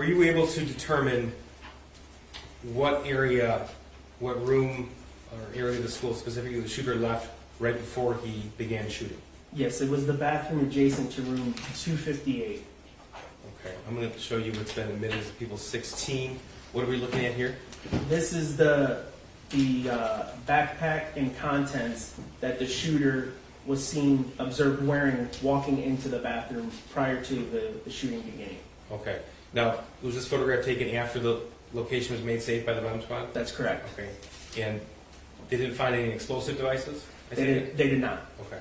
Were you able to determine what area, what room or area of the school specifically the shooter left right before he began shooting? Yes, it was the bathroom adjacent to room 258. Okay, I'm going to show you what's been admitted as people 16. What are we looking at here? This is the backpack and contents that the shooter was seen, observed wearing, walking into the bathroom prior to the shooting beginning. Okay. Now, was this photograph taken after the location was made safe by the bomb squad? That's correct. Okay. And they didn't find any explosive devices? They did not. Okay.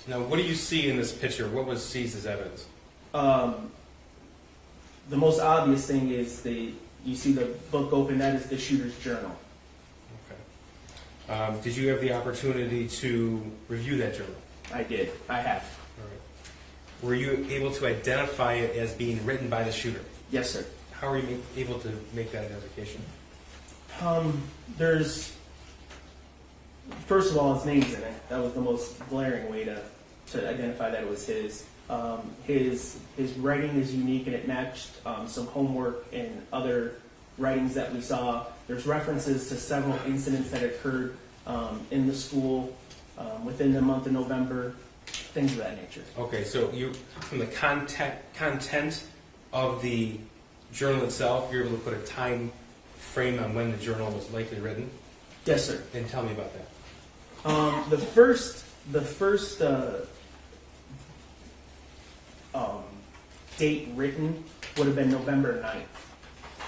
Now, what do you see in this picture? What was seized as evidence? The most obvious thing is you see the book open. That is the shooter's journal. Okay. Did you have the opportunity to review that journal? I did. I have. All right. Were you able to identify it as being written by the shooter? Yes, sir. How were you able to make that identification? First of all, his name's in it. That was the most glaring way to identify that it was his. His writing is unique and it matched some homework and other writings that we saw. There's references to several incidents that occurred in the school within the month of November, things of that nature. Okay, so you, from the content of the journal itself, you're able to put a time frame on when the journal was likely written? Yes, sir. And tell me about that. The first date written would have been November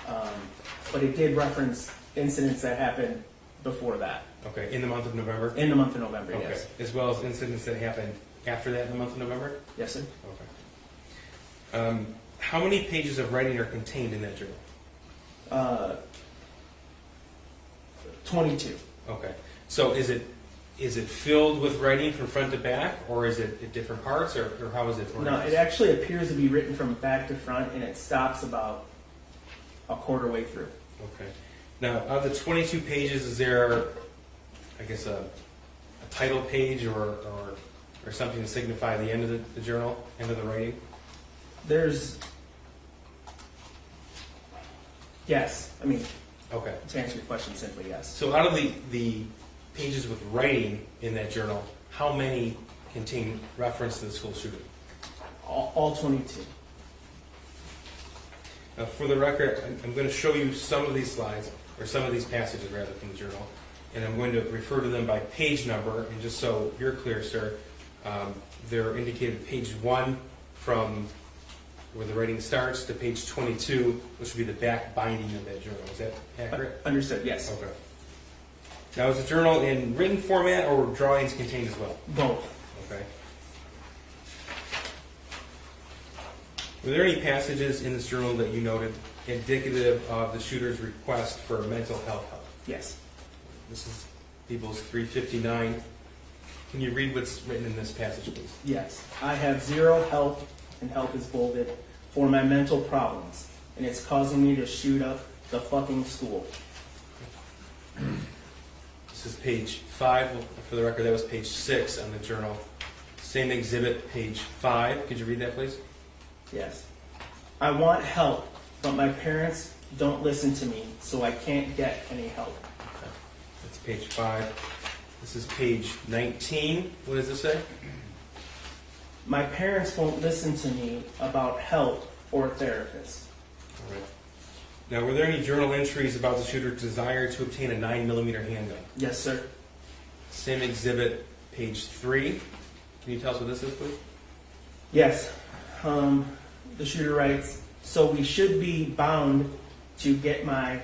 9th. But it did reference incidents that happened before that. Okay, in the month of November? In the month of November, Okay. yes. As well as incidents that happened after that in the month of November? Yes, sir. Okay. How many pages of writing are contained in that journal? 22. Okay. So is it filled with writing from front to back, or is it at different parts, or how is it No, organized? it actually appears to be written from back to front, and it stops about a quarter way through. Okay. Now, of the 22 pages, is there, I guess, a title page or something to signify the end of the journal, end of the writing? Yes. I mean, Okay. to answer your question simply, yes. So out of the pages with writing in that journal, how many contain reference to the school shooting? All 22. Now, for the record, I'm going to show you some of these slides, or some of these passages rather, from the journal, and I'm going to refer to them by page number, and just so you're clear, sir, they're indicated page 1 from where the writing starts to page 22, which would be the back binding of that journal. Is that accurate? Understood, yes. Okay. Now, is the journal in written format or were drawings contained as well? Both. Okay. Were there any passages in this journal that you noted indicative of the shooter's request for mental health help? Yes. This is People's 359. Can you read what's written in this passage, please? Yes. I have zero help, and help is bolded, for my mental problems, and it's causing me to shoot up the fucking school. This is page 5. Well, for the record, that was page 6 on the journal. Same exhibit, page 5. Could you read that, please? Yes. I want help, but my parents don't listen to me, so I can't get any help. Okay. That's page 5. This is page 19. What does this say? My parents won't listen to me about help or a therapist. All right. Now, were there any journal entries about the shooter's desire to obtain a 9mm handgun? Yes, sir. Same exhibit, page 3. Can you tell us what this is, please? Yes. The shooter writes, so we should be bound to get my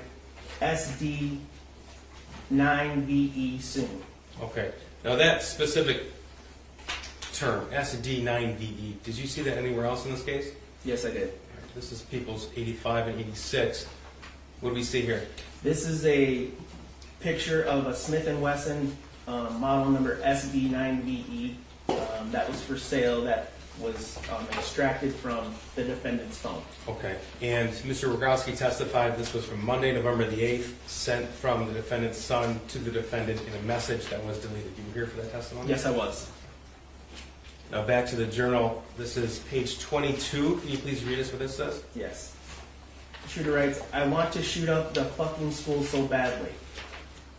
SD 9VE soon. Okay. Now, that specific term, SD9VE, did you see that anywhere else in this case? Yes, I did. This is People's 85 and 86. What do we see here? This is a picture of a Smith & Wesson model number SD9VE that was for sale, that was extracted from the defendant's phone. Okay. And Mr. Rogowski testified this was from Monday, November the 8th, sent from the defendant's son to the defendant in a message that was deleted. You were here for that testimony? Yes, I was. Now back to the journal. This is page 22. Can you please read us what this says? Yes. The shooter writes, I want to shoot up the fucking school so badly.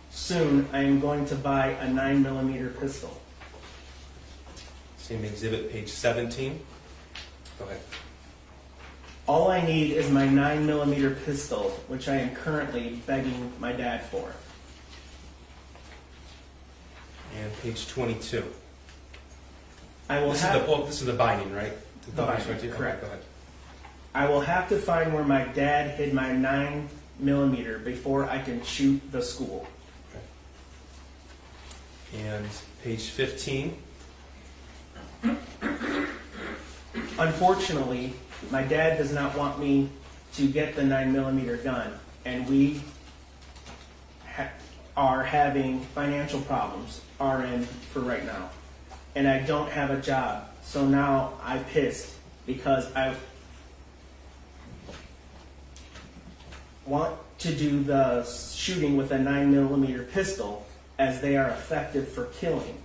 Soon I am going to buy a 9mm pistol. Same exhibit, page 17. Go ahead. All I need is my 9mm pistol, which I am currently begging my dad for. And page 22. I will This is the binding, right? The binding, Page 22? correct. Okay, go ahead. I will have to find where my dad hid my 9mm before I can shoot the school. Okay. And page 15. Unfortunately, my dad does not want me to get the 9mm gun, and we are having financial problems, RN for right now. And I don't have a job, so now I'm pissed because I want to do the shooting with a 9mm pistol as they are effective for killing.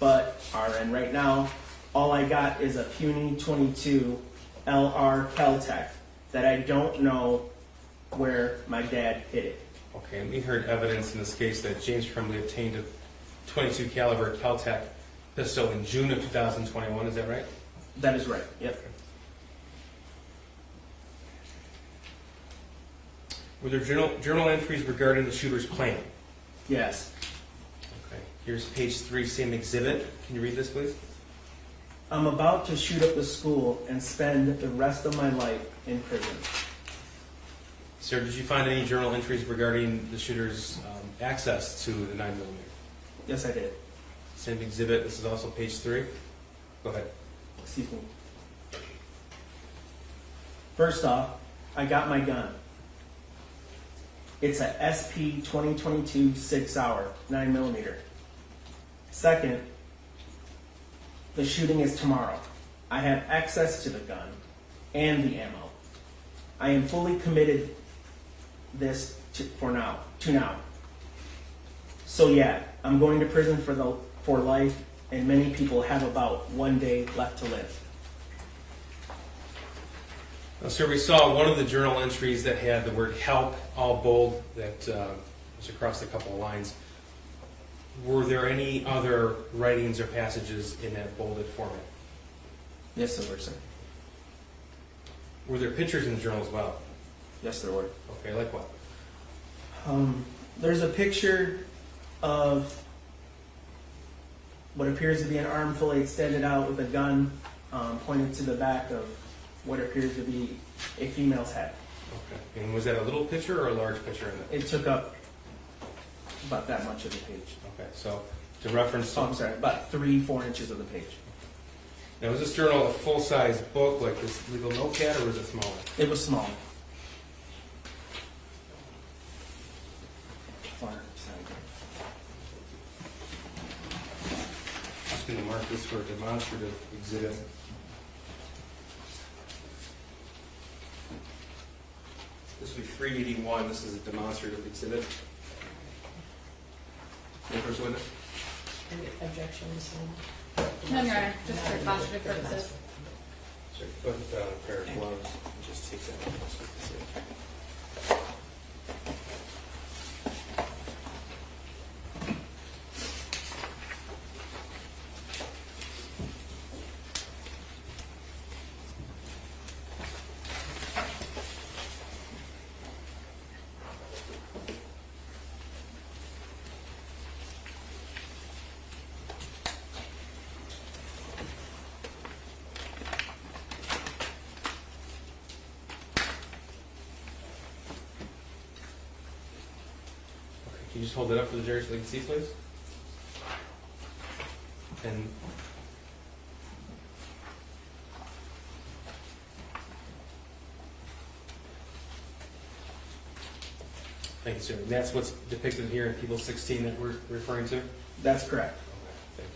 But RN right now, all I got is a puny 22 LR Keltec that I don't know where my dad hid it. Okay, and we heard evidence in this case that James Crumbley obtained a 22 caliber Keltec pistol in June of 2021. Is that right? That is right. Yep. Were there journal entries regarding the shooter's plan? Yes. Okay. Here's page 3, same exhibit. Can you read this, please? I'm about to shoot up the school and spend the rest of my life in prison. Sir, did you find any journal entries regarding the shooter's access to the 9mm? Yes, I did. Same exhibit. This is also page 3. Go ahead. Excuse me. First off, I got my gun. It's a SP 2022 6-hour 9mm. Second, the shooting is tomorrow. I have access to the gun and the ammo. I am fully committed to now. So yeah, I'm going to prison for life, and many people have about 1 day left to live. Now, sir, we saw one of the journal entries that had the word help, all bold, that was across a couple of lines. Were there any other writings or passages in that bolded format? Yes, there were, sir. Were there pictures in the journal as well? Yes, there were. Okay, like what? There's a picture of what appears to be an arm fully extended out with a gun pointed to the back of what appears to be a female's head. Okay. And was that a little picture or a large picture in it? It took up about that much of the page. Okay, so to reference... Oh, I'm sorry, about 3-4 inches of the page. Now, was this journal a full-size book like this legal notepad, or was it smaller? It was small. I'm just going to mark this for a demonstrative exhibit. This would be 381. This is a demonstrative exhibit. First witness? Any objections? No, Your Honor, just for demonstrative purposes. Sure. Put a pair of gloves and just take that off. Can you just hold it up for the jury so they can see, please? And thank you, sir. And that's what's depicted here in Table 16 that we're referring to? That's correct.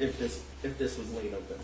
Okay. If this was laid open.